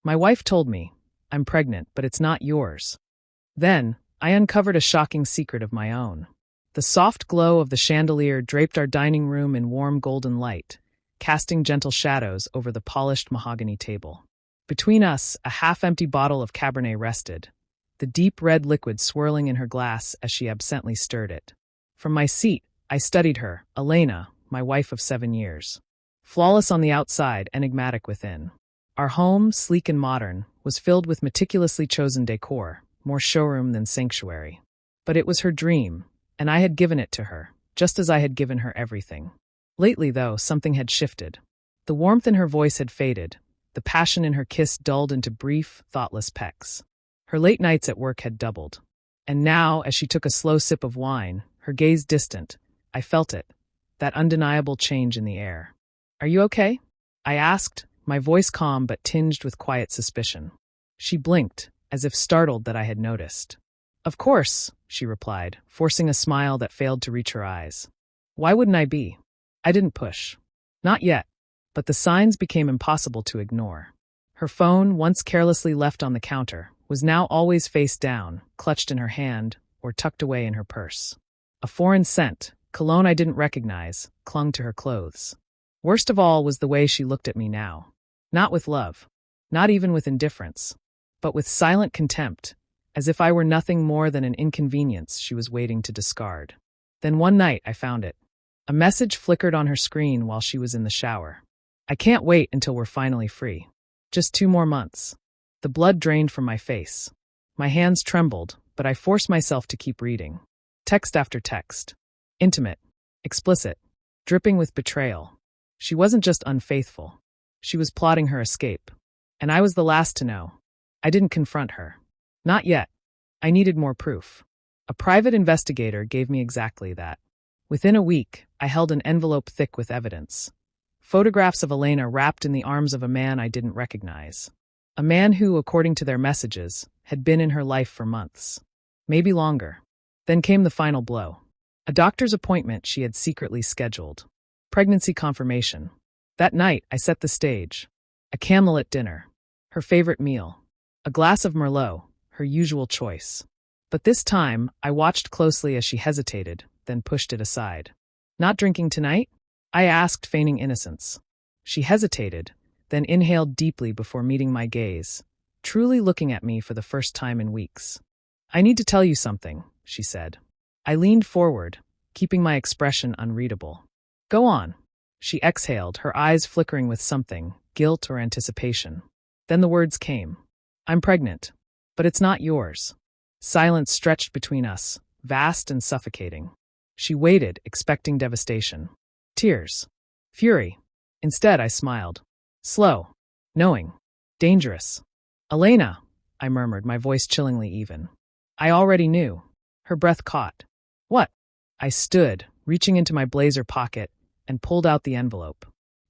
My wife told me, I'm pregnant, but it's not yours. Then, I uncovered a shocking secret of my own. The soft glow of the chandelier draped our dining room in warm golden light, casting gentle shadows over the polished mahogany table. Between us, a half-empty bottle of Cabernet rested, the deep red liquid swirling in her glass as she absently stirred it. From my seat, I studied her, Elena, my wife of 7 years. Flawless on the outside, enigmatic within. Our home, sleek and modern, was filled with meticulously chosen decor, more showroom than sanctuary. But it was her dream, and I had given it to her, just as I had given her everything. Lately, though, something had shifted. The warmth in her voice had faded, the passion in her kiss dulled into brief, thoughtless pecks. Her late nights at work had doubled. And now, as she took a slow sip of wine, her gaze distant, I felt it, that undeniable change in the air. "Are you okay?" I asked, my voice calm but tinged with quiet suspicion. She blinked, as if startled that I had noticed. "Of course," she replied, forcing a smile that failed to reach her eyes. "Why wouldn't I be?" I didn't push. Not yet, but the signs became impossible to ignore. Her phone, once carelessly left on the counter, was now always face down, clutched in her hand, or tucked away in her purse. A foreign scent, cologne I didn't recognize, clung to her clothes. Worst of all was the way she looked at me now. Not with love, not even with indifference, but with silent contempt, as if I were nothing more than an inconvenience she was waiting to discard. Then one night I found it. A message flickered on her screen while she was in the shower. "I can't wait until we're finally free. Just 2 more months." The blood drained from my face. My hands trembled, but I forced myself to keep reading. Text after text. Intimate. Explicit. Dripping with betrayal. She wasn't just unfaithful. She was plotting her escape. And I was the last to know. I didn't confront her. Not yet. I needed more proof. A private investigator gave me exactly that. Within a week, I held an envelope thick with evidence. Photographs of Elena wrapped in the arms of a man I didn't recognize. A man who, according to their messages, had been in her life for months. Maybe longer. Then came the final blow. A doctor's appointment she had secretly scheduled. Pregnancy confirmation. That night, I set the stage. A candlelit dinner. Her favorite meal. A glass of Merlot, her usual choice. But this time, I watched closely as she hesitated, then pushed it aside. "Not drinking tonight?" I asked, feigning innocence. She hesitated, then inhaled deeply before meeting my gaze, truly looking at me for the first time in weeks. "I need to tell you something," she said. I leaned forward, keeping my expression unreadable. "Go on." She exhaled, her eyes flickering with something, guilt or anticipation. Then the words came. "I'm pregnant, but it's not yours." Silence stretched between us, vast and suffocating. She waited, expecting devastation. Tears. Fury. Instead, I smiled. Slow. Knowing. Dangerous. "Elena," I murmured, my voice chillingly even. I already knew. Her breath caught. "What?" I stood, reaching into my blazer pocket, and pulled out the envelope.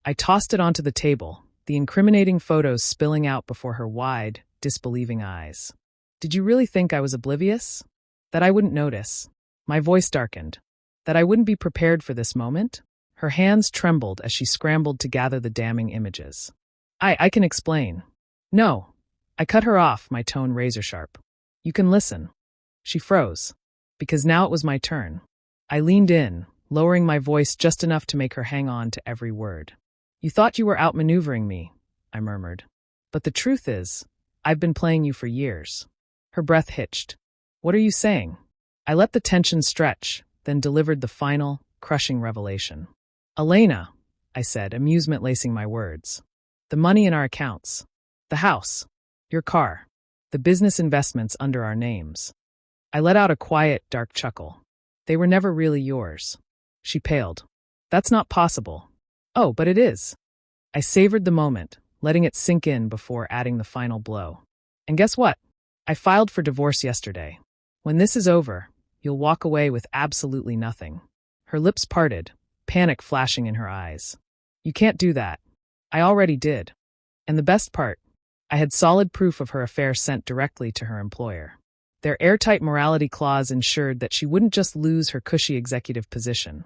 I tossed it onto the table, the incriminating photos spilling out before her wide, disbelieving eyes. "Did you really think I was oblivious? That I wouldn't notice?" My voice darkened. That I wouldn't be prepared for this moment? Her hands trembled as she scrambled to gather the damning images. I can explain." "No." I cut her off, my tone razor-sharp. "You can listen." She froze, because now it was my turn. I leaned in, lowering my voice just enough to make her hang on to every word. "You thought you were outmaneuvering me," I murmured. "But the truth is, I've been playing you for years." Her breath hitched. "What are you saying?" I let the tension stretch, then delivered the final, crushing revelation. "Elena," I said, amusement lacing my words. "The money in our accounts. The house. Your car. The business investments under our names." I let out a quiet, dark chuckle. "They were never really yours." She paled. "That's not possible." "Oh, but it is." I savored the moment, letting it sink in before adding the final blow. "And guess what? I filed for divorce yesterday. When this is over, you'll walk away with absolutely nothing." Her lips parted, panic flashing in her eyes. "You can't do that." I already did. And the best part, I had solid proof of her affair sent directly to her employer. Their airtight morality clause ensured that she wouldn't just lose her cushy executive position.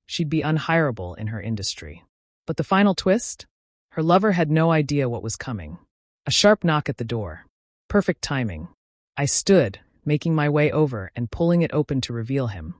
She'd be unhireable in her industry. But the final twist? Her lover had no idea what was coming. A sharp knock at the door. Perfect timing. I stood, making my way over and pulling it open to reveal him.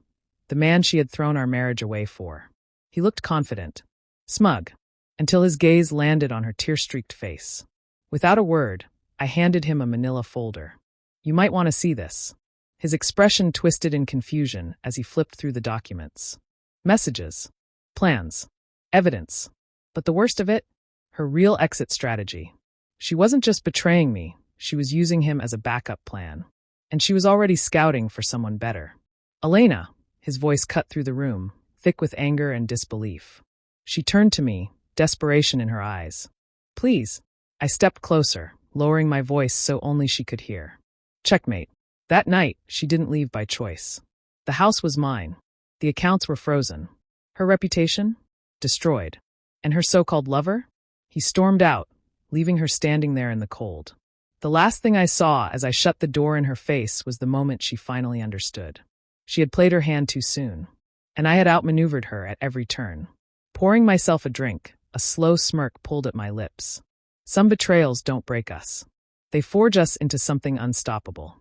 The man she had thrown our marriage away for. He looked confident, smug, until his gaze landed on her tear-streaked face. Without a word, I handed him a manila folder. You might want to see this. His expression twisted in confusion as he flipped through the documents. Messages, plans, evidence. But the worst of it? Her real exit strategy. She wasn't just betraying me, she was using him as a backup plan. And she was already scouting for someone better. Elena, his voice cut through the room, thick with anger and disbelief. She turned to me, desperation in her eyes. Please. I stepped closer, lowering my voice so only she could hear. Checkmate. That night, she didn't leave by choice. The house was mine. The accounts were frozen. Her reputation? Destroyed. And her so-called lover? He stormed out, leaving her standing there in the cold. The last thing I saw as I shut the door in her face was the moment she finally understood. She had played her hand too soon, and I had outmaneuvered her at every turn. Pouring myself a drink, a slow smirk pulled at my lips. Some betrayals don't break us. They forge us into something unstoppable.